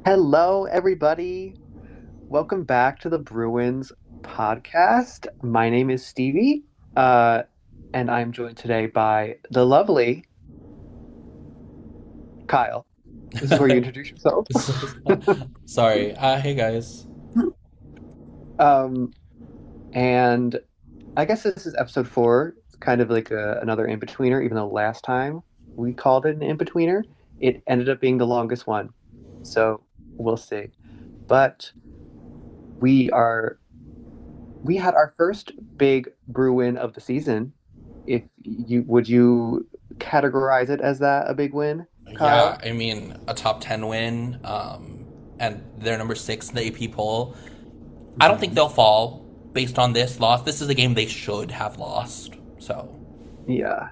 Hello, everybody. Welcome back to the Bruins podcast. My name is Stevie, uh, and I'm joined today by the lovely Kyle. This is where you introduce yourself. Sorry. Hey guys. Um, and I guess this is episode four. It's kind of like another in-betweener, even though last time we called it an in-betweener, it ended up being the longest one. So we'll see. But we are we had our first big brew win of the season. If you would you categorize it as that a big win, Yeah, Kyle? I mean a top 10 win, and they're number 6 in the AP poll. I don't think Mhm. they'll fall based on this loss. This is a game they should have lost. So, Yeah.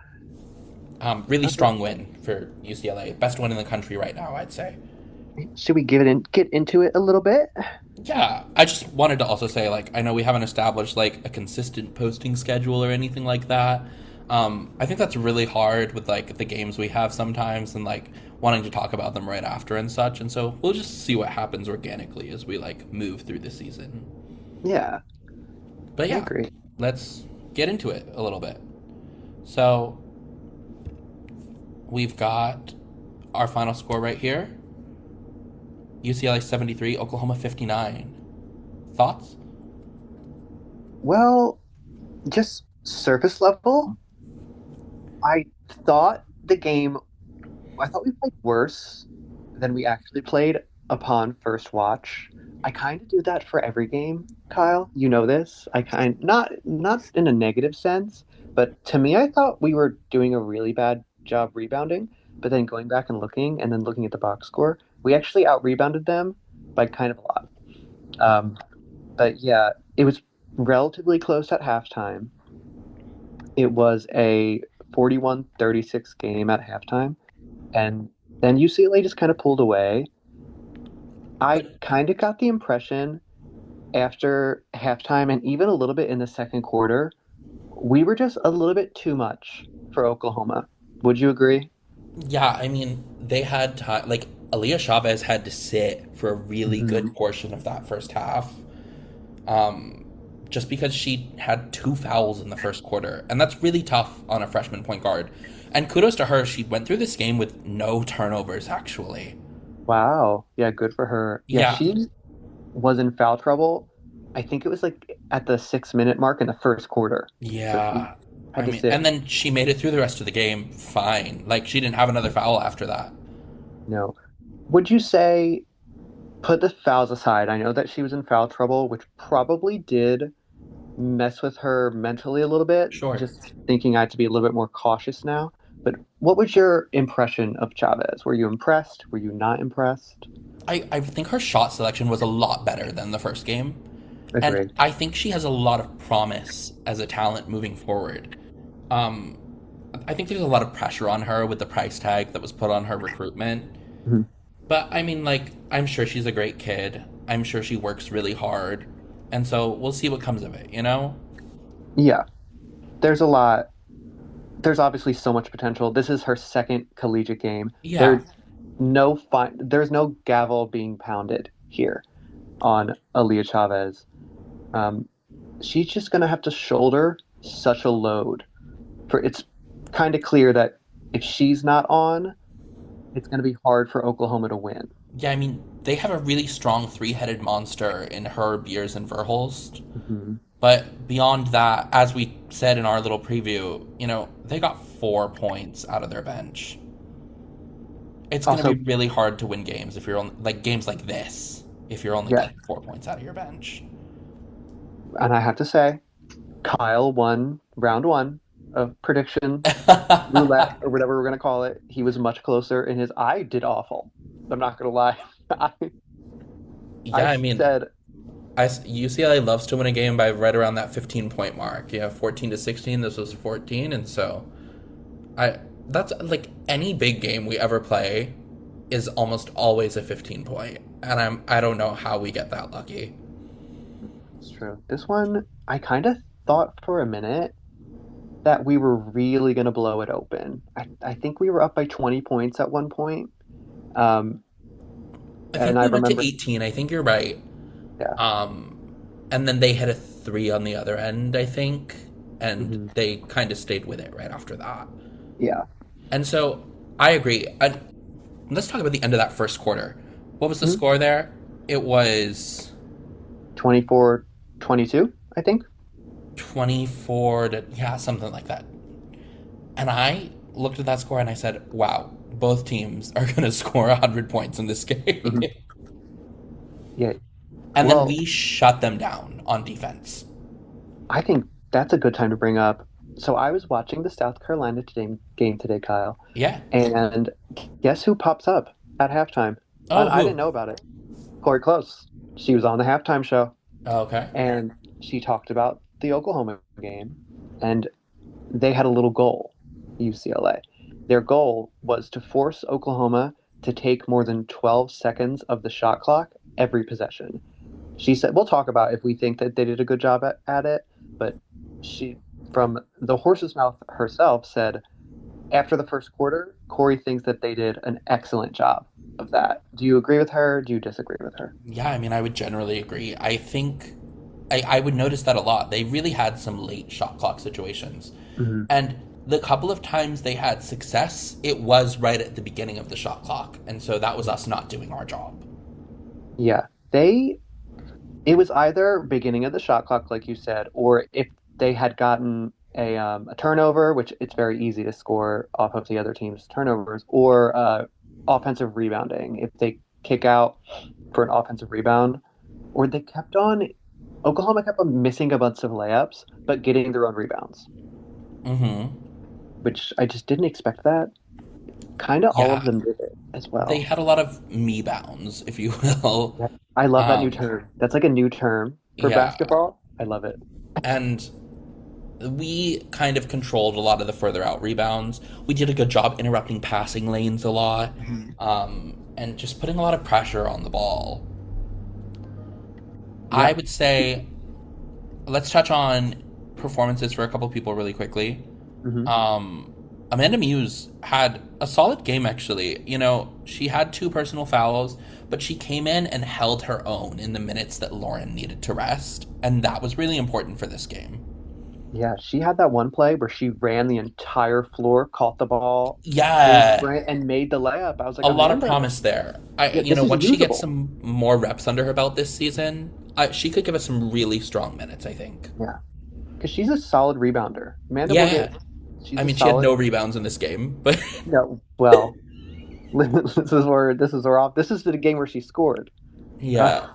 really Okay. strong win for UCLA. Best win in the country right now, I'd say. Should we get into it a little bit? Yeah, I just wanted to also say, like, I know we haven't established like a consistent posting schedule or anything like that. I think that's really hard with like the games we have sometimes, and like wanting to talk about them right after and such. And so we'll just see what happens organically as we like move through the season. Yeah, But I yeah, agree. let's get into it a little bit. So we've got our final score right here: UCLA 73, Oklahoma 59. Thoughts? Well, just surface level, I thought the game I thought we played worse than we actually played upon first watch. I kind of do that for every game, Kyle. You know this. I kind not in a negative sense, but to me, I thought we were doing a really bad job rebounding. But then going back and looking at the box score, we actually out rebounded them by kind of a lot. But yeah, it was relatively close at halftime. It was a 41-36 game at halftime. And then UCLA just kind of pulled away. I But kind of got the impression after halftime and even a little bit in the second quarter, we were just a little bit too much for Oklahoma. Would you agree? yeah, I mean, they had time. Like, Aaliyah Chavez had to sit for a really Hmm. good portion of that first half, um, just because she had 2 fouls in the first quarter. And that's really tough on a freshman point guard. And kudos to her, she went through this game with no turnovers, actually. Wow. Yeah, good for her. Yeah, Yeah, she was in foul trouble. I think it was like at the 6 minute mark in the first quarter. So she yeah. had I to mean, and sit. then she made it through the rest of the game fine. Like, she didn't have another foul after that. No. Would you say, put the fouls aside, I know that she was in foul trouble, which probably did mess with her mentally a little bit, Sure. just thinking I had to be a little bit more cautious now. But what was your impression of Chavez? Were you impressed? Were you not impressed? I think her shot selection was a lot better than the first game. And Agreed. I think she has a lot of promise as a talent moving forward. Um, I think there's a lot of pressure on her with the price tag that was put on her recruitment. Mhm. But I mean, like, I'm sure she's a great kid. I'm sure she works really hard. And so we'll see what comes of it, you know? Yeah, there's a lot. There's obviously so much potential. This is her second collegiate game. Yeah. There's no gavel being pounded here on Aaliyah Chavez. Um, she's just gonna have to shoulder such a load. For it's kind of clear that if she's not on, it's gonna be hard for Oklahoma to win. Yeah, I mean, they have a really strong three-headed monster in her, Beers, and Verhulst. Mhm. But beyond that, as we said in our little preview, they got 4 points out of their bench. It's going to Also, be really hard to win games if you're on like games like this if you're only yeah, getting 4 points out of your bench. and I have to say, Kyle won round one of prediction roulette or whatever we're gonna call it. He was much closer, and his I did awful. I'm not gonna lie. I, Yeah, I I mean, said UCLA loves to win a game by right around that 15-point mark. Yeah, 14 to 16. This was 14, and so I that's like any big game we ever play is almost always a 15 point, and I don't know how we get that lucky. it's true. This one, I kind of thought for a minute that we were really gonna blow it open. I think we were up by 20 points at one point. Um, I And think I we went to remember, 18. I think you're right. yeah. Um, and then they hit a three on the other end, I think, and Hmm. they kind of stayed with it right after that. Yeah. And so I agree. And let's talk about the end of that first quarter. What was the Hmm. score there? It was 24-22, I think. 24 to, yeah, something like that. And I looked at that score and I said, wow, both teams are going to score 100 points in this game. Hmm. Yeah. And then Well, we shut them down on defense. I think that's a good time to bring up. So I was watching the South Carolina game today, Kyle, Yeah. and guess who pops up at halftime? Oh, And I didn't who? know about it. Corey Close. She was on the halftime show, Okay. and she talked about the Oklahoma game, and they had a little goal, UCLA. Their goal was to force Oklahoma to take more than 12 seconds of the shot clock every possession. She said, we'll talk about if we think that they did a good job at it, but she, from the horse's mouth herself, said after the first quarter, Corey thinks that they did an excellent job of that. Do you agree with her? Do you disagree with her? Yeah, I mean, I would generally agree. I think I would notice that a lot. They really had some late shot clock situations. Hmm. And the couple of times they had success, it was right at the beginning of the shot clock. And so that was us not doing our job. Yeah, they it was either beginning of the shot clock, like you said, or if they had gotten a turnover, which it's very easy to score off of the other team's turnovers, or offensive rebounding. If they kick out for an offensive rebound, or they kept on, Oklahoma kept on missing a bunch of layups, but getting their own rebounds, Mm-hmm. which I just didn't expect that. Kind of all Yeah. of them did it as They well. had a lot of me bounds, if you will. Yeah. I love that new Um, term. That's like a new term for yeah. basketball. I love it. And we kind of controlled a lot of the further out rebounds. We did a good job interrupting passing lanes a lot, Mhm. and just putting a lot of pressure on the ball. I Yeah. would say let's touch on performances for a couple people really quickly. Hmm. Um, Amanda Muse had a solid game, actually. You know, she had two personal fouls, but she came in and held her own in the minutes that Lauren needed to rest. And that was really important for this game. Yeah, she had that one play where she ran the entire floor, caught the ball, Yeah, and made the layup. I was like, a lot of Amanda, promise there. yeah, this is Once she gets usable. some more reps under her belt this season, she could give us some really strong minutes, I think. Yeah, because she's a solid rebounder. Amanda will Yeah. get, I she's a mean, she had solid, no rebounds in this game, but no, well, this is where off. This is the game where she scored. Uh, yeah.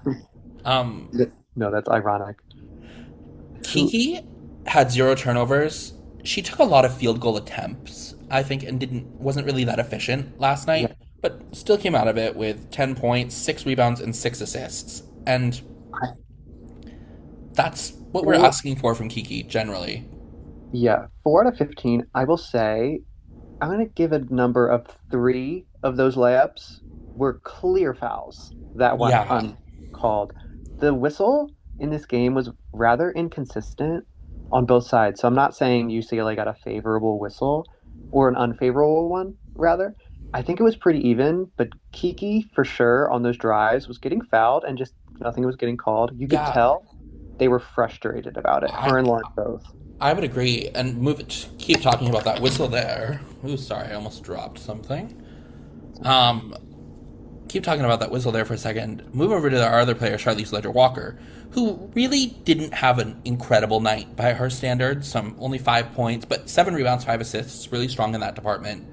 Um, no, that's ironic. Who? Kiki had zero turnovers. She took a lot of field goal attempts, I think, and didn't wasn't really that efficient last Yeah, night, but still came out of it with 10 points, 6 rebounds, and 6 assists. And I- that's what we're for asking for from Kiki generally. yeah, 4 out of 15. I will say I'm going to give a number of three of those layups were clear fouls that went Yeah. uncalled. The whistle in this game was rather inconsistent on both sides. So I'm not saying UCLA got a favorable whistle or an unfavorable one, rather. I think it was pretty even, but Kiki for sure on those drives was getting fouled and just nothing was getting called. You could Yeah. tell they were frustrated about it. I Her and Lauren both. I would agree and move it keep talking about that whistle there. Ooh, sorry, I almost dropped something. Um keep talking about that whistle there for a second. Move over to our other player, Charlize Ledger Walker, who really didn't have an incredible night by her standards. Only 5 points, but 7 rebounds, 5 assists, really strong in that department.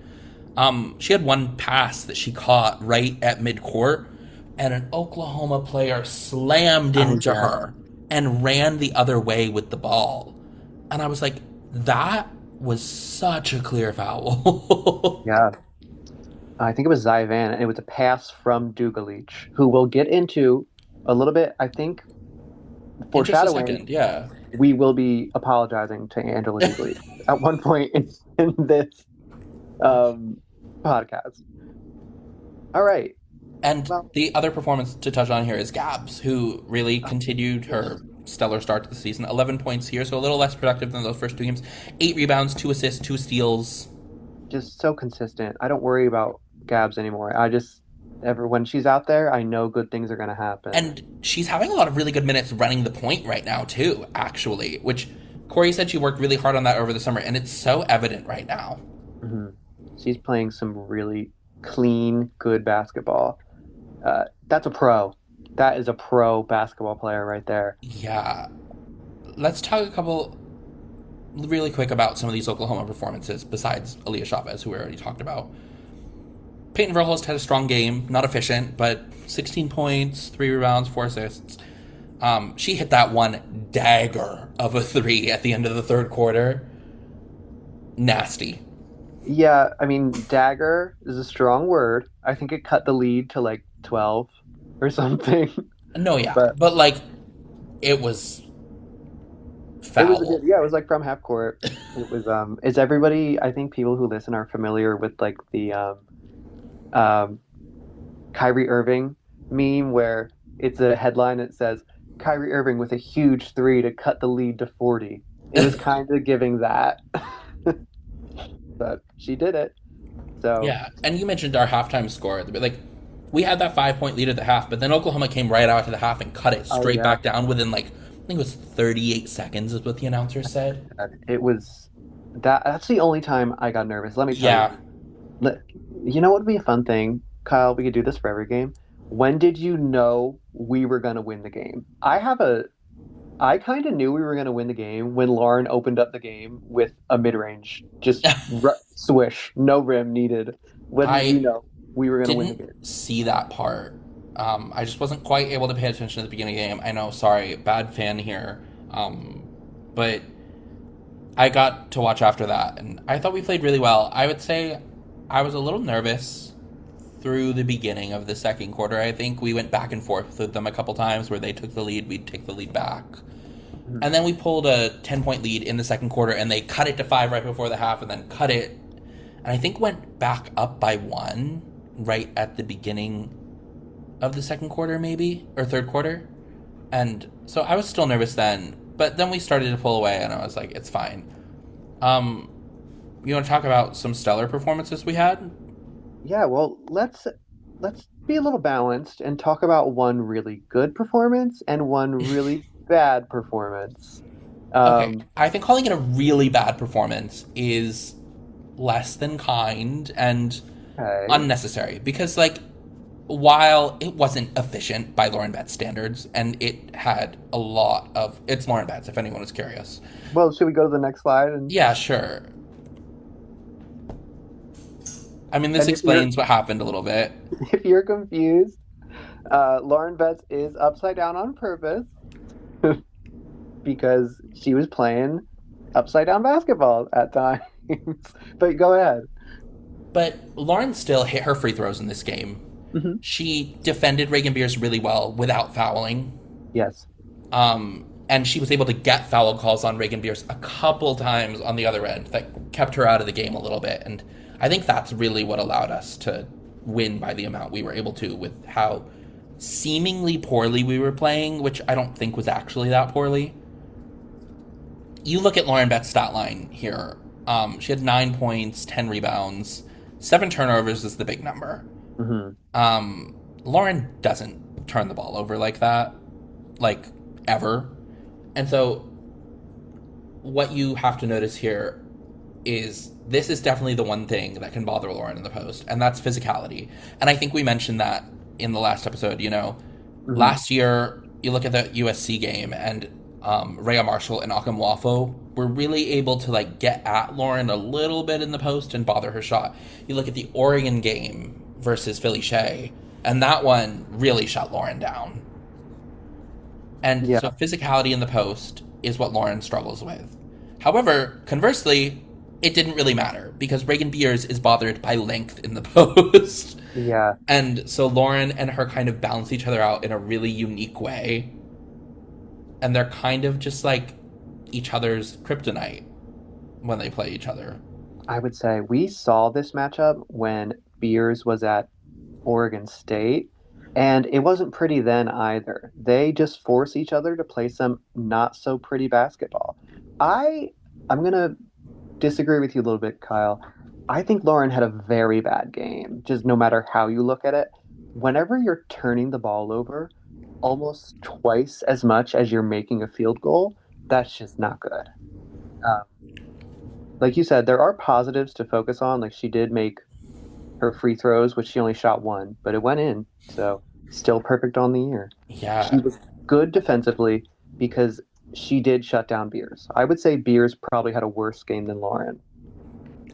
She had one pass that she caught right at midcourt, and an Oklahoma player slammed Oh into yeah. her and ran the other way with the ball. And I was like, that was such a clear foul. Yeah. I think it was Zyvan, and it was a pass from Dugalich, who we'll get into a little bit. I think In just a foreshadowing, second, yeah. we will be apologizing to Angela Dugalich at one point in this um, podcast. All right. And Well, the other performance to touch on here is Gabs, who really oh, continued her yes. stellar start to the season. 11 points here, so a little less productive than those first two games. 8 rebounds, 2 assists, 2 steals. Just so consistent. I don't worry about Gabs anymore. I just Ever when she's out there, I know good things are going to happen. And she's having a lot of really good minutes running the point right now too, actually, which Corey said she worked really hard on that over the summer, and it's so evident right now. Hmm. She's playing some really clean, good basketball. That's a pro. That is a pro basketball player right there. Yeah. Let's talk a couple really quick about some of these Oklahoma performances besides Aaliyah Chavez, who we already talked about. Peyton Verhulst had a strong game, not efficient, but 16 points, 3 rebounds, 4 assists. She hit that one dagger of a three at the end of the third quarter. Nasty. Yeah, I mean, dagger is a strong word. I think it cut the lead to like 12 or something. No, yeah, But but like it was it was a good, foul. yeah, it was like from half court. It was is everybody, I think people who listen are familiar with like the um Kyrie Irving meme where it's a headline that says Kyrie Irving with a huge three to cut the lead to 40. It was kind of giving that, but she did it. So, Yeah, and you mentioned our halftime score. Like, we had that 5 point lead at the half, but then Oklahoma came right out to the half and cut it oh straight yeah, back down within like I think it was 38 seconds, is what the announcer said. it was that's the only time I got nervous. Let me tell you. Yeah, Let, you know what would be a fun thing, Kyle? We could do this for every game. When did you know we were going to win the game? I kind of knew we were going to win the game when Lauren opened up the game with a mid-range, just swish, no rim needed. When did you I know we were going to win the didn't game? see that part. I just wasn't quite able to pay attention at the beginning of the game. I know, sorry, bad fan here. But I got to watch after that, and I thought we played really well. I would say I was a little nervous through the beginning of the second quarter. I think we went back and forth with them a couple times where they took the lead, we'd take the lead back. Mhm. And then we pulled a 10-point lead in the second quarter, and they cut it to five right before the half, and then cut it, and I think went back up by one right at the beginning of the second quarter, maybe, or third quarter. And so I was still nervous then, but then we started to pull away, and I was like, it's fine. Um, you want to talk about some stellar performances we had? Yeah, well, let's be a little balanced and talk about one really good performance and one really bad performance. Okay, Um, I think calling it a really bad performance is less than kind and okay. unnecessary because, like, while it wasn't efficient by Lauren Betts standards, and it had a lot of it's Lauren Betts, if anyone is curious. Well, should we go to the next slide Yeah, sure. I mean, this and if you're explains what happened a little bit. if you're confused, Lauren Betts is upside down on purpose because she was playing upside down basketball at times. But go ahead. But Lauren still hit her free throws in this game. Hmm. She defended Reagan Beers really well without fouling. Yes. And she was able to get foul calls on Reagan Beers a couple times on the other end that kept her out of the game a little bit. And I think that's really what allowed us to win by the amount we were able to with how seemingly poorly we were playing, which I don't think was actually that poorly. You look at Lauren Betts' stat line here. She had 9 points, 10 rebounds, 7 turnovers is the big number. Hmm. Lauren doesn't turn the ball over like that, like ever. And so, what you have to notice here is this is definitely the one thing that can bother Lauren in the post, and that's physicality. And I think we mentioned that in the last episode. Hmm. Last year, you look at the USC game, and Rhea Marshall and Akam Wafo were really able to like get at Lauren a little bit in the post and bother her shot. You look at the Oregon game versus Philly Shea, and that one really shut Lauren down. And Yeah, so physicality in the post is what Lauren struggles with. However, conversely, it didn't really matter because Reagan Beers is bothered by length in the post. yeah. And so Lauren and her kind of balance each other out in a really unique way. And they're kind of just like each other's kryptonite when they play each other. I would say we saw this matchup when Beers was at Oregon State, and it wasn't pretty then either. They just force each other to play some not so pretty basketball. I I'm gonna disagree with you a little bit, Kyle. I think Lauren had a very bad game, just no matter how you look at it. whenever you're turning the ball over almost twice as much as you're making a field goal, that's just not good. Um, like you said, there are positives to focus on. Like she did make her free throws, which she only shot one, but it went in. So still perfect on the year. She Yeah. was good defensively because she did shut down Beers. I would say Beers probably had a worse game than Lauren.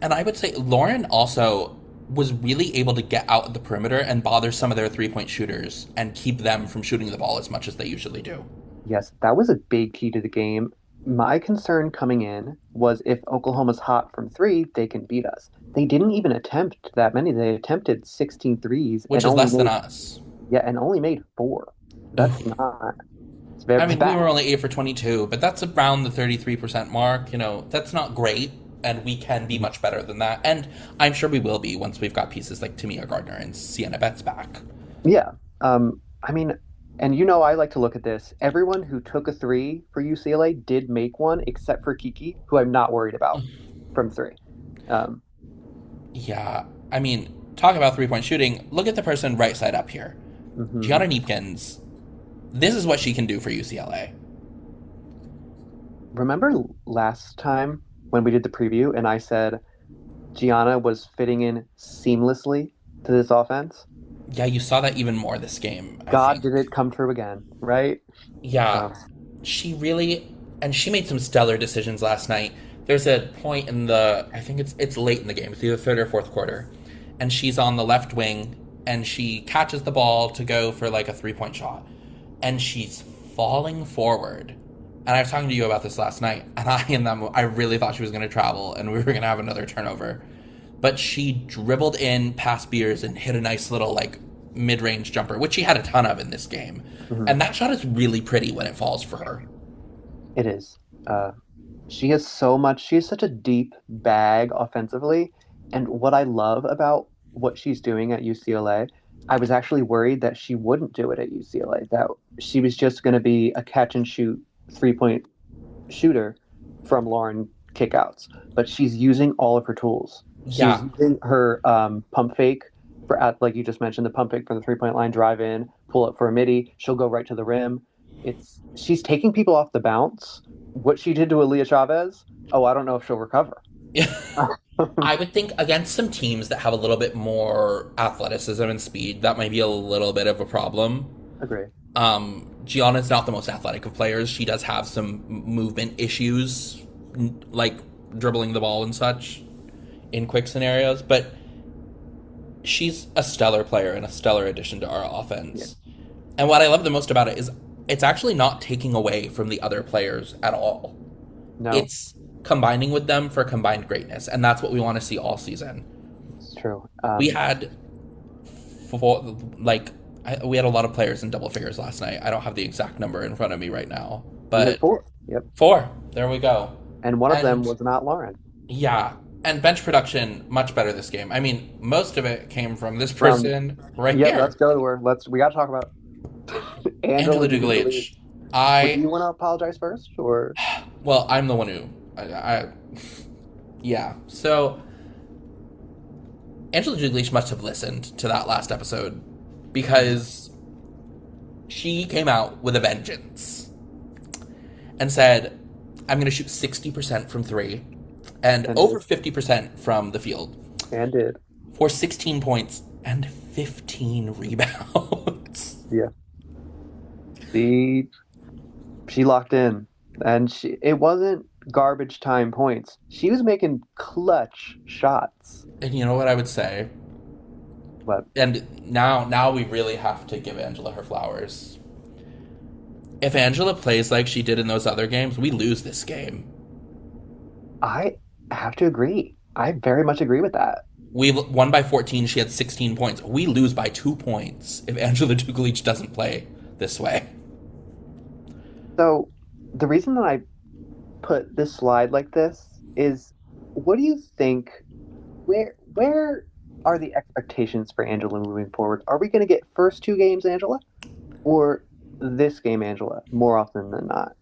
And I would say Lauren also was really able to get out of the perimeter and bother some of their 3 point shooters and keep them from shooting the ball as much as they usually do. Yes, that was a big key to the game. My concern coming in was if Oklahoma's hot from three, they can beat us. They didn't even attempt that many. They attempted 16 threes Which and is only less than made, us. yeah, and only made four. That's Oof. not, it's I mean, we bad. were only 8 for 22, but that's around the 33% mark. That's not great, and we can be much better than that. And I'm sure we will be once we've got pieces like Tamia Gardner and Sienna Betts back. Yeah. I mean, and I like to look at this. Everyone who took a three for UCLA did make one, except for Kiki, who I'm not worried about from three. Um, Yeah, I mean, talk about 3 point shooting. Look at the person right side up here. mhm. Gianna Neepkins. This is what she can do for UCLA. Remember last time when we did the preview and I said Gianna was fitting in seamlessly to this offense? Yeah, you saw that even more this game, I God, think. did it come true again, right? Yeah, Um, she really, and she made some stellar decisions last night. There's a point in I think it's late in the game, it's either third or fourth quarter, and she's on the left wing, and she catches the ball to go for like a 3 point shot, and she's falling forward. And I was talking to you about this last night, and I really thought she was going to travel, and we were going to have another turnover. But she dribbled in past Beers and hit a nice little like mid-range jumper, which she had a ton of in this game. mhm. And that shot is really pretty when it falls for her. It is. Uh, she has so much. She has such a deep bag offensively. And what I love about what she's doing at UCLA, I was actually worried that she wouldn't do it at UCLA, that she was just going to be a catch and shoot 3 point shooter from Lauren kickouts. But she's using all of her tools. She's Yeah, using her pump fake like you just mentioned, the pump fake from the 3 point line, drive in, pull up for a midi. She'll go right to the rim. She's taking people off the bounce. What she did to Aaliyah Chavez, oh, I don't know if she'll recover. I would think against some teams that have a little bit more athleticism and speed, that might be a little bit of a problem. Agree. Gianna's not the most athletic of players. She does have some movement issues, like dribbling the ball and such in quick scenarios, but she's a stellar player and a stellar addition to our Yeah. offense. And what I love the most about it is it's actually not taking away from the other players at all. No, It's combining with them for combined greatness, and that's what we want to see all season. it's true. We had like we had a lot of players in double figures last night. I don't have the exact number in front of me right now, We had but four. Yep. four. There we go. And one of them And was not Lauren. yeah, and bench production much better this game. I mean, most of it came from this From person right Yep, let's here, go to her. We gotta talk about Angela Angela Dugalese. Dugalich. Would I you want to apologize first, or well, I'm the one who yeah. So Angela Dugalich must have listened to that last episode because she came out with a vengeance and said, I'm going to shoot 60% from three and and over did 50% from the field and did? for 16 points and 15 rebounds. Yeah. She she locked in, and it wasn't garbage time points. She was making clutch shots. And you know what I would say? But And now we really have to give Angela her flowers. If Angela plays like she did in those other games, we lose this game. I have to agree. I very much agree with that. We won by 14. She had 16 points. We lose by 2 points if Angela Dugalich doesn't play this way. So the reason that I put this slide like this is, what do you think? Where are the expectations for Angela moving forward? Are we going to get first two games, Angela, or this game, Angela, more often than not?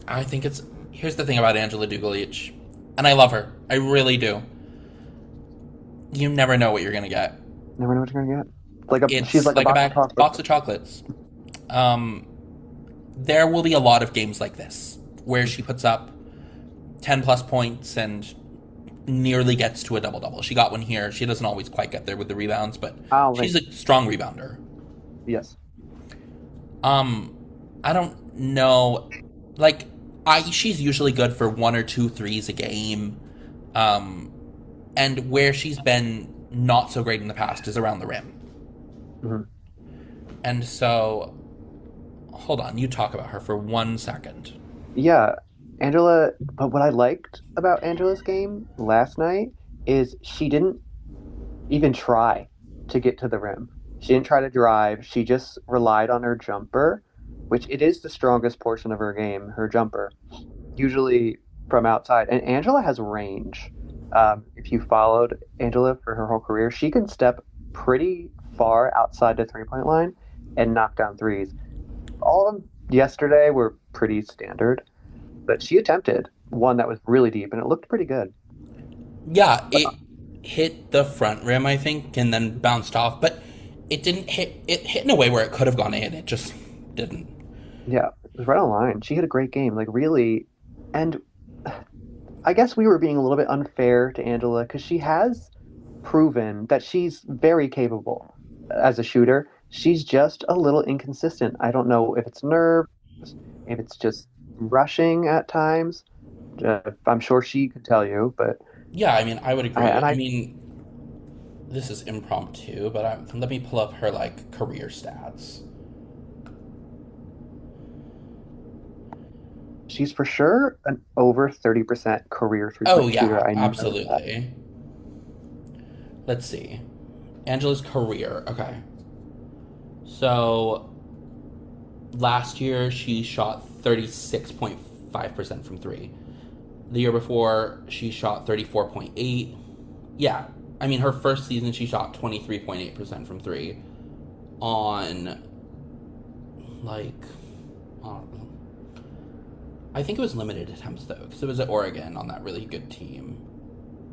I think it's. Here's the thing about Angela Dugalich, and I love her. I really do. You never know what you're going to get. Never know what you're going to get. she's It's like a like a box of bag, chocolates. box of chocolates. Um, there will be a lot of games like this where she puts up 10 plus points and nearly gets to a double double. She got one here. She doesn't always quite get there with the rebounds, but I don't she's think. a strong rebounder. Yes. Um, I don't know. Like, she's usually good for one or two threes a game. Um, and where she's been not so great in the past is around the rim. Mhm. And so, hold on, you talk about her for 1 second. Yeah, Angela. But what I liked about Angela's game last night is she didn't even try to get to the rim. She didn't try to drive. She just relied on her jumper, which it is the strongest portion of her game, her jumper, usually from outside. And Angela has range. If you followed Angela for her whole career, she can step pretty far outside the 3 point line and knock down threes. All of them yesterday were pretty standard, but she attempted one that was really deep and it looked pretty good. Yeah, it hit the front rim, I think, and then bounced off, but it didn't hit. It hit in a way where it could have gone in. It just didn't. Yeah, it was right on line. She had a great game, like really. And I guess we were being a little bit unfair to Angela because she has proven that she's very capable as a shooter. She's just a little inconsistent. I don't know if it's nerves, if it's just rushing at times. I'm sure she could tell you, but Yeah, I mean, I would I agree. and I I mean, this is impromptu, but let me pull up her like career stats. she's for sure an over 30% career three Oh point yeah, shooter. I know that. absolutely. Let's see. Angela's career. Okay. So last year she shot 36.5% from 3. The year before she shot 34.8. Yeah. I mean her first season she shot 23.8% from 3 on like I think it was limited attempts though cuz it was at Oregon on that really good team.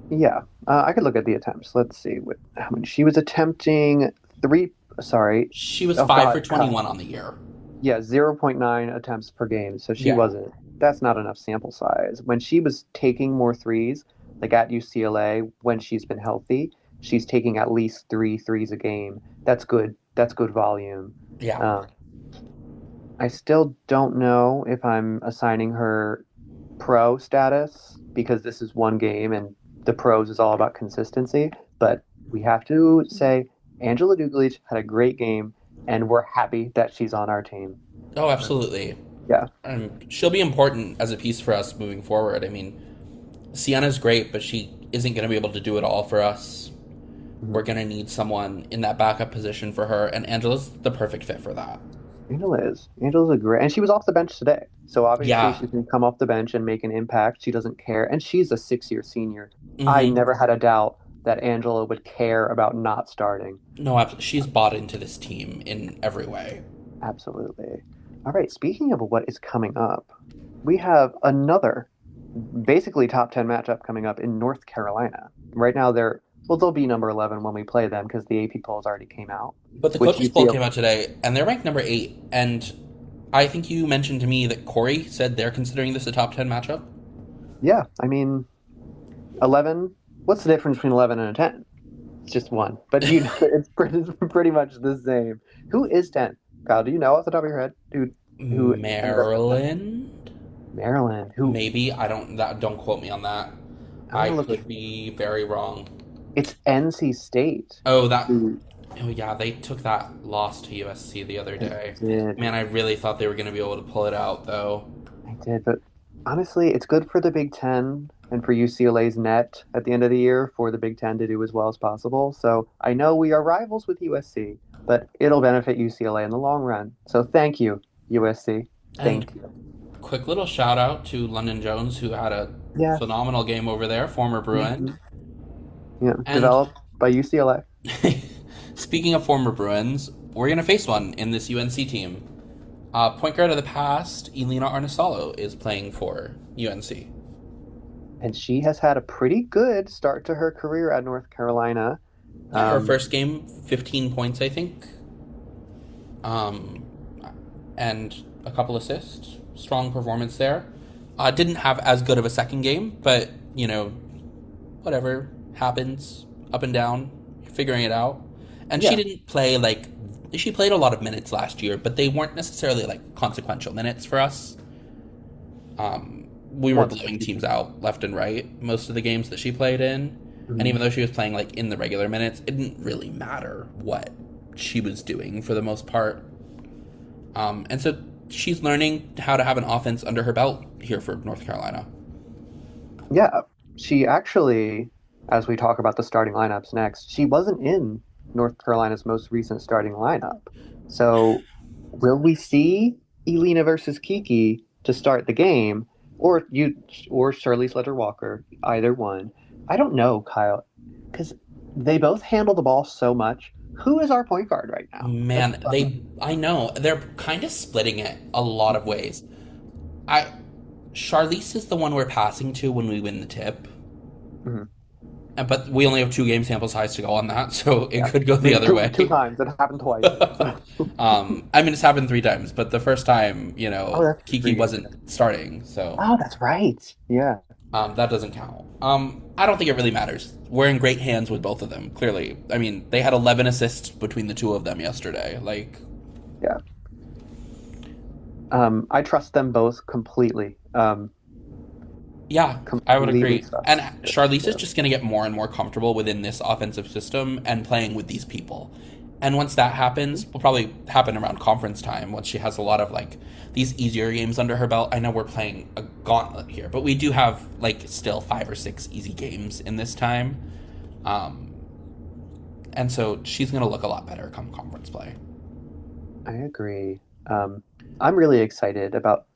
Yeah, I could look at the attempts. Let's see what how many she was attempting. Three, sorry. She was Oh 5 for God, God. 21 on the year. Yeah, 0.9 attempts per game. So she Yeah. wasn't. That's not enough sample size. When she was taking more threes, like at UCLA, when she's been healthy, she's taking at least three threes a game. That's good. That's good volume. Yeah. Um, I still don't know if I'm assigning her pro status because this is one game and the pros is all about consistency. But we have to say Angela Duglic had a great game and we're happy that she's on our team. Oh, Uh, absolutely. Yeah. She'll be important as a piece for us moving forward. I mean, Sienna's great, but she isn't going to be able to do it all for us. Mhm. We're going to need someone in that backup position for her, and Angela's the perfect fit for that. Angela is. Angela's a great, and she was off the bench today. So obviously Yeah. she can come off the bench and make an impact. She doesn't care, and she's a 6 year senior. I Mm-hmm. never had a doubt that Angela would care about not starting. No, she's bought into this team in every way. Absolutely. All right. Speaking of what is coming up, we have another basically top 10 matchup coming up in North Carolina. Right now, they'll be number 11 when we play them because the AP polls already came out, But the which coaches you poll feel, came out today, and they're ranked number 8. And I think you mentioned to me that Corey said they're considering this a top 10 matchup. yeah, I mean, 11, what's the difference between 11 and a 10? It's just one, but it's pretty much the same. Who is 10? Kyle, do you know off the top of your head who ended up at 10? Maryland? Maryland. Who Maybe. I don't don't quote me on that. I'm I gonna look at. could be very wrong. It's NC State. Oh, that. Who Oh, yeah, they took that loss to USC the other I day. did. Man, I really thought they were going to be able to pull it out, though. I did, but honestly, it's good for the Big Ten and for UCLA's net at the end of the year for the Big Ten to do as well as possible. So I know we are rivals with USC, but it'll benefit UCLA in the long run. So thank you, USC. And Thank you. quick little shout out to London Jones, who had a Yeah. phenomenal game over there, former Bruin. Mhm. Yeah. And Developed by UCLA. speaking of former Bruins, we're going to face one in this UNC team. Point guard of the past, Elena Arnisalo, is playing for UNC. And she has had a pretty good start to her career at North Carolina. Yeah, her Um, first game, 15 points, I think, um, and a couple assists. Strong performance there. Didn't have as good of a second game, but whatever happens, up and down, figuring it out. And she yeah, didn't play like she played a lot of minutes last year, but they weren't necessarily like consequential minutes for us. We were once blowing teams out left and right most of the games that she played in. And Mhm. even though she was playing like in the regular minutes, it didn't really matter what she was doing for the most part. And so she's learning how to have an offense under her belt here for North Carolina. Yeah, she actually, as we talk about the starting lineups next, she wasn't in North Carolina's most recent starting lineup. So, will we see Elena versus Kiki to start the game, or Shirley Sledger Walker, either one? I don't know, Kyle, because they both handle the ball so much. Who is our point guard right now? That's Man, fun. I know they're kind of splitting it a lot of ways. I Charlize is the one we're passing to when we win the tip, Mhm. but we only have 2 game sample size to go on that, so it Yeah, could go the maybe other two way. times. It happened twice. So, I mean, it's happened 3 times, but the first time, oh, that's Kiki 3 games ago. wasn't starting, so Oh, that's right. Yeah. that doesn't count. I don't think it really matters. We're in great hands with both of them. Clearly, I mean, they had 11 assists between the two of them yesterday. Like, Yeah. I trust them both completely. yeah, I would Completely agree. And trust. Charlize is Yeah. just going to get more and more comfortable within this offensive system and playing with these people. And once that happens, will probably happen around conference time once she has a lot of like these easier games under her belt. I know we're playing a gauntlet here, but we do have like still 5 or 6 easy games in this time. Um, and so she's going to look a lot better come conference play. I agree. I'm really excited about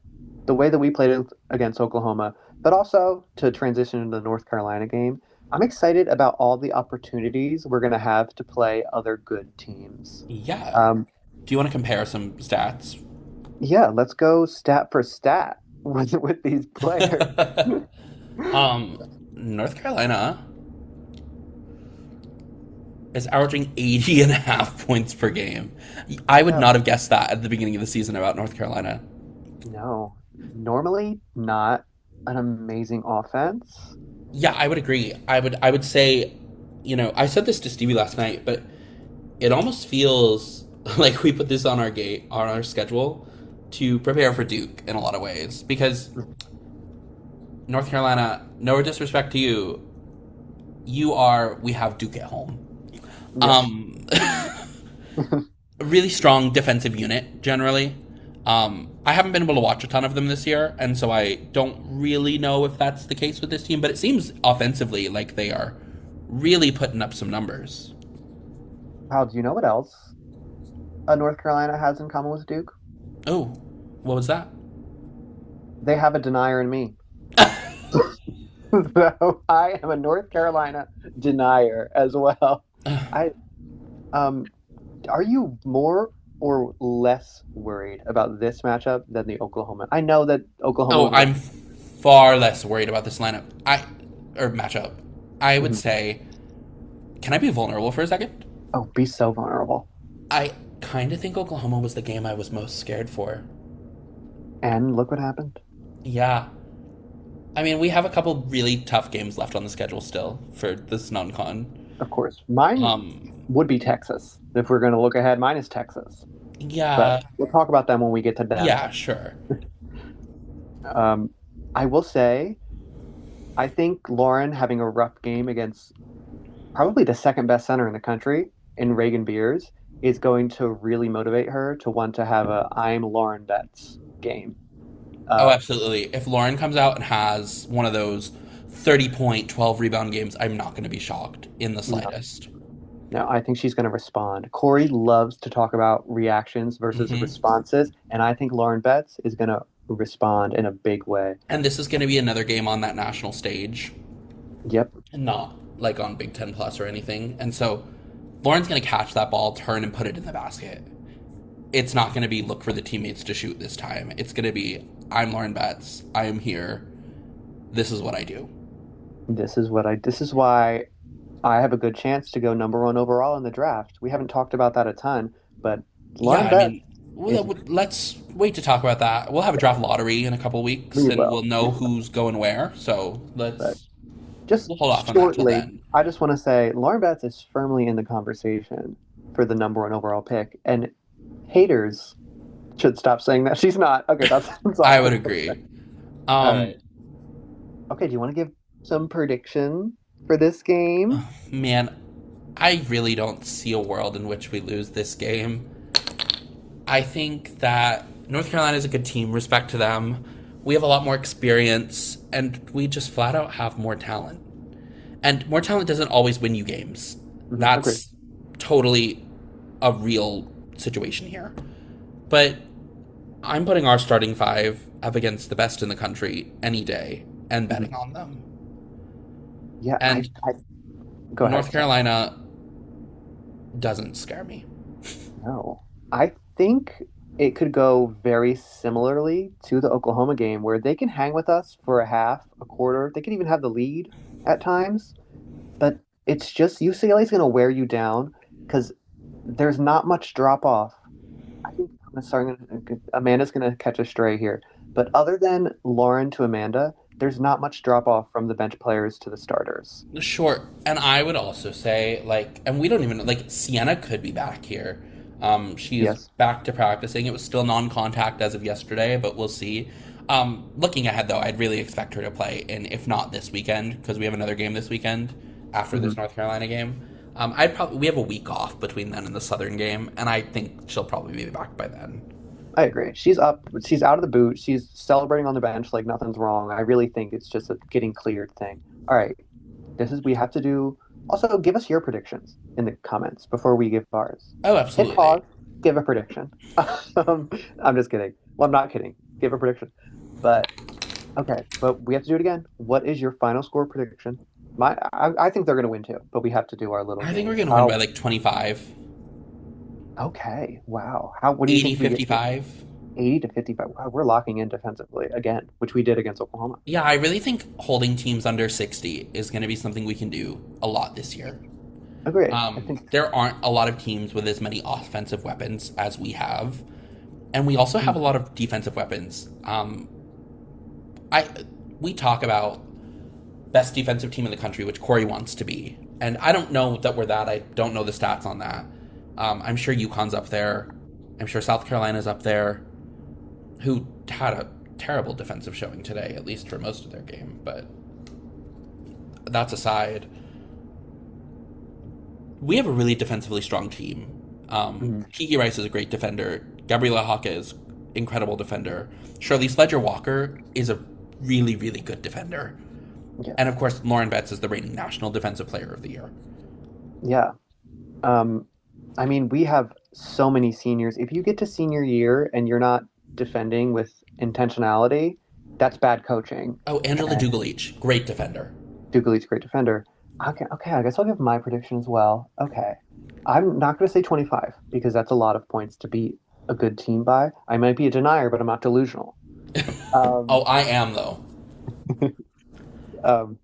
the way that we played against Oklahoma, but also to transition into the North Carolina game. I'm excited about all the opportunities we're going to have to play other good teams. Yeah. Um, Do you want to compare some stats? yeah, let's go stat for stat with these players. um, North Carolina is averaging 80 and a half points per game. I would Yeah, not have guessed that at the beginning of the season about North Carolina. no, normally not an amazing offense. Yeah, I would agree. I would say, I said this to Stevie last night, but it almost feels like we put this on our schedule to prepare for Duke in a lot of ways because North Carolina, no disrespect to you, we have Duke at home. Yep. Um, a really strong defensive unit generally. I haven't been able to watch a ton of them this year, and so I don't really know if that's the case with this team. But it seems offensively like they are really putting up some numbers. How do you know what else North Carolina has in common with Duke? Oh, what was that? They have a denier in me. So I am a North Carolina denier as well. I um are you more or less worried about this matchup than the Oklahoma? I know that Oklahoma Oh, was I'm ranked. far less worried about this lineup. Or matchup. I would Mhm. say, can I be vulnerable for a second? Oh, be so vulnerable. I kind of think Oklahoma was the game I was most scared for. And look what happened. Yeah, I mean, we have a couple really tough games left on the schedule still for this non-con. Of course. Mine Um, would be Texas. If we're going to look ahead, mine is Texas. But yeah, we'll talk about them when we get to them. yeah, sure. Um, I will say, I think Lauren having a rough game against probably the second best center in the country in Reagan Beers is going to really motivate her to want to have a I'm Lauren Betts game. Oh, Uh, absolutely. If Lauren comes out and has one of those 30-point, 12 rebound games, I'm not going to be shocked in the no, slightest. no, I think she's going to respond. Corey loves to talk about reactions versus Hmm. responses, and I think Lauren Betts is going to respond in a big way. And this is going to be another game on that national stage, Yep, not like on Big Ten Plus or anything. And so Lauren's going to catch that ball, turn, and put it in the basket. It's not going to be look for the teammates to shoot this time. It's going to be I'm Lauren Betts. I am here. This is what I do. this is why I have a good chance to go number one overall in the draft. We haven't talked about that a ton, but Yeah, Lauren I Betts mean, is let's wait to talk about that. We'll have a draft lottery in a couple weeks, we and will. we'll know who's going where. So But let's just we'll hold off on that till shortly, then. I just want to say Lauren Betts is firmly in the conversation for the number one overall pick, and haters should stop saying that she's not. Okay, that's all I would I'm gonna say. agree. All right. Um, Okay, do you want to give some prediction for this game? Man, I really don't see a world in which we lose this game. I think that North Carolina is a good team, respect to them. We have a lot more experience, and we just flat out have more talent. And more talent doesn't always win you games. Agree. That's totally a real situation here. But I'm putting our starting five up against the best in the country any day and Mhm. betting on them. Yeah, And I go North ahead. Sorry. Carolina doesn't scare me. No, I think it could go very similarly to the Oklahoma game where they can hang with us for a half, a quarter. They can even have the lead at times, but it's just UCLA is going to wear you down because there's not much drop off. I think Amanda's going to catch a stray here, but other than Lauren to Amanda, there's not much drop off from the bench players to the starters. Sure, and I would also say like, and we don't even like Sienna could be back here. She is Yes. back to practicing. It was still non-contact as of yesterday, but we'll see. Looking ahead though, I'd really expect her to play, and if not this weekend, because we have another game this weekend after this hmm North Carolina game. I'd probably we have a week off between then and the Southern game, and I think she'll probably be back by then. I agree. She's up. She's out of the boot. She's celebrating on the bench like nothing's wrong. I really think it's just a getting cleared thing. All right. We have to do. Also, give us your predictions in the comments before we give ours. Oh, Hit absolutely. pause. Give a prediction. um, I'm just kidding. Well, I'm not kidding. Give a prediction. But okay. But we have to do it again. What is your final score prediction? I think they're going to win too, but we have to do our little I think we're game. gonna win by How? like 25, Okay. Wow. How? What do you 80, think we get to? 55. 80 to 55. Wow, we're locking in defensively again, which we did against Oklahoma. Yeah, I really think holding teams under 60 is going to be something we can do a lot this year. Agreed. I think. There aren't a lot of teams with as many offensive weapons as we have, and we also have a lot of defensive weapons. I We talk about best defensive team in the country, which Corey wants to be, and I don't know that we're that. I don't know the stats on that. I'm sure UConn's up there. I'm sure South Carolina's up there, who had a terrible defensive showing today, at least for most of their game. But that's aside, we have a really defensively strong team. Mhm. Kiki Rice is a great defender. Gabriela Hawke is incredible defender. Charlize Ledger Walker is a really, really good defender. Yeah. And of course, Lauren Betts is the reigning National Defensive Player of the Year. Yeah. Um, I mean, we have so many seniors. If you get to senior year and you're not defending with intentionality, that's bad coaching. Oh, Angela And Dugalich, great defender. Dugalik's a great defender. Okay, I guess I'll give my prediction as well. Okay. I'm not going to say 25 because that's a lot of points to beat a good team by. I might be a denier, but I'm not delusional. Oh, Um, I am though. um,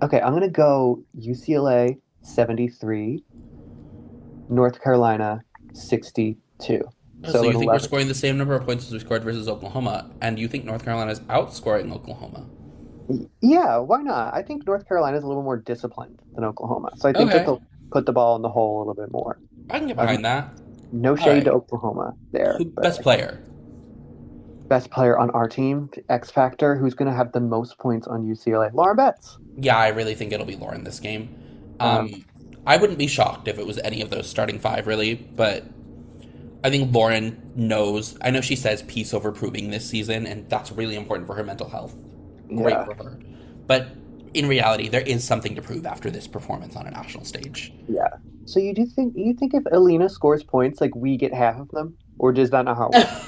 okay, I'm going to go UCLA 73, North Carolina 62. Oh, so So you an think we're 11. scoring the same number of points as we scored versus Oklahoma, and you think North Carolina's outscoring Oklahoma? Yeah, why not? I think North Carolina is a little more disciplined than Oklahoma. So I think that Okay, they'll put the ball in the hole a little bit more. I can get Um, behind that. no All shade to right, Oklahoma there, but best player? best player on our team, X Factor, who's going to have the most points on UCLA? Lauren Betts. Yeah, I really think it'll be Lauren this game. Um, I wouldn't be shocked if it was any of those starting five, really, but I think Lauren knows. I know she says peace over proving this season, and that's really important for her mental health. Great yeah, for her. But in reality, there is something to prove after this performance on a national stage. yeah. So you think if Alina scores points, like we get half of them, or does that not how it works?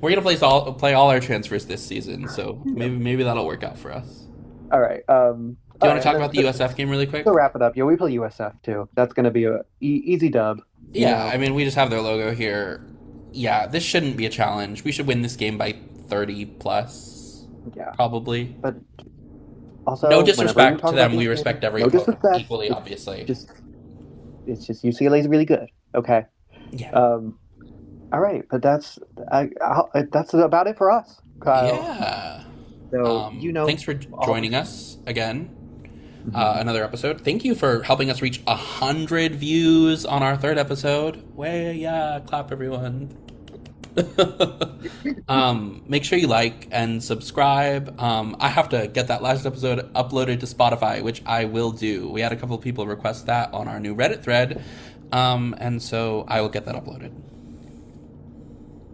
We're gonna play all our transfers this season, so Yeah. maybe that'll work out for us. All right. Do All you want right. to talk about the USF game really quick? To wrap it up, yeah, we play USF too. That's going to be a easy dub. You Yeah, know. I mean, we just have their logo here. Yeah, this shouldn't be a challenge. We should win this game by 30 plus, Yeah. probably. But No Also, whenever we disrespect talk to about them. these We games, respect no everyone disrespect. equally, It's obviously. just it's just UCLA is really good. Okay. Yeah. Um, all right, but that's about it for us, Kyle. Yeah. So Thanks for all the. joining us again. Mhm. Another episode. Thank you for helping us reach 100 views on our third episode. Way, yeah, clap everyone. Make sure you like and subscribe. I have to get that last episode uploaded to Spotify, which I will do. We had a couple of people request that on our new Reddit thread, and so I will get that uploaded.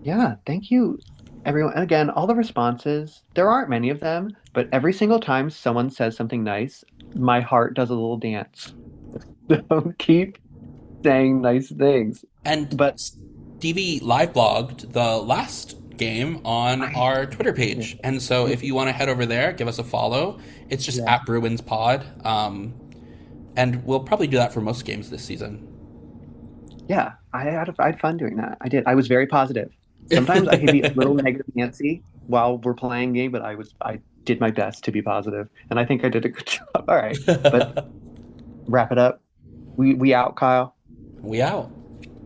Yeah, thank you, everyone. And again, all the responses, there aren't many of them, but every single time someone says something nice, my heart does a little dance. So keep saying nice things. And But Stevie live blogged the last game on I, our Twitter page, and so if you want to head over there, give us a follow. It's just yeah, at Bruins Pod, and we'll probably do that for most games this season. yeah, I had fun doing that. I did. I was very positive. Sometimes I can be a little negative Nancy while we're playing game, but I did my best to be positive, and I think I did a good job. All right, but wrap it up. We out, Kyle. We out.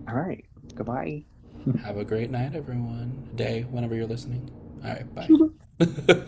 All right, goodbye. Have a great night, everyone. Day, whenever you're listening. All right, bye.